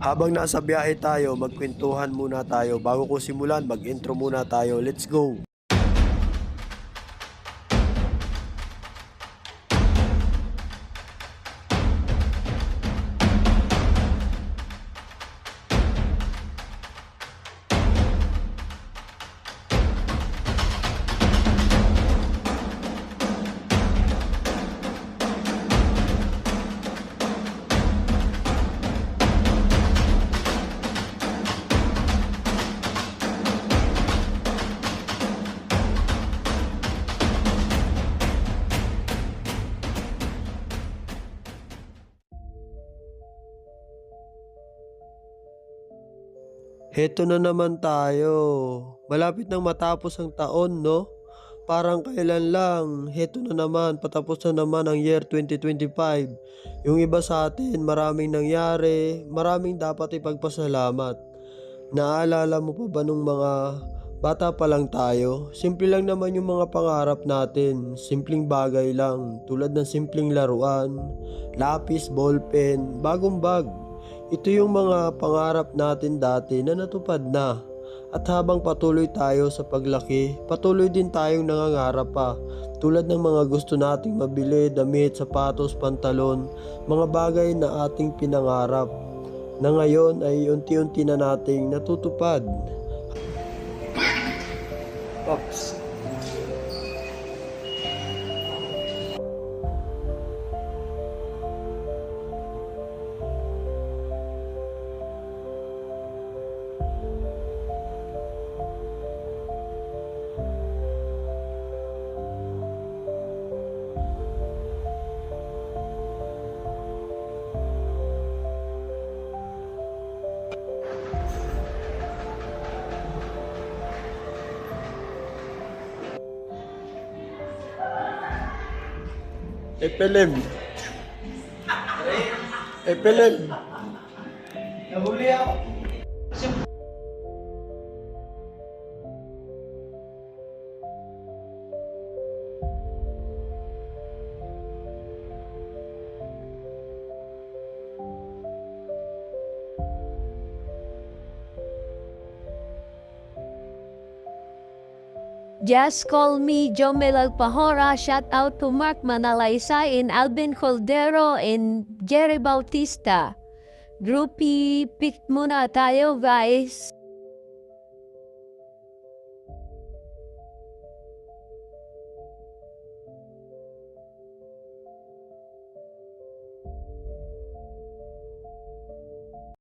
Habang nasa biyahe tayo, magkwentuhan muna tayo. Bago ko simulan, mag-intro muna tayo. Let's go! Heto na naman tayo. Malapit nang matapos ang taon, no? Parang kailan lang. Heto na naman, patapos na naman ang year 2025. Yung iba sa atin, maraming nangyari, maraming dapat ipagpasalamat. Naalala mo pa ba nung mga bata pa lang tayo? Simple lang naman yung mga pangarap natin. Simpleng bagay lang, tulad ng simpleng laruan, lapis, ballpen, bagong bag. Ito yung mga pangarap natin dati na natupad na. At habang patuloy tayo sa paglaki, patuloy din tayong nangangarap pa. Tulad ng mga gusto nating mabili, damit, sapatos, pantalon, mga bagay na ating pinangarap na ngayon ay unti-unti na nating natutupad. Pops. Epelem. Epelem. Nahuli ako. Just call me Jomel Alpahora. Shout out to Mark Manalaysay and Alvin Cordero and Jerry Bautista. Groupie, pick muna tayo guys.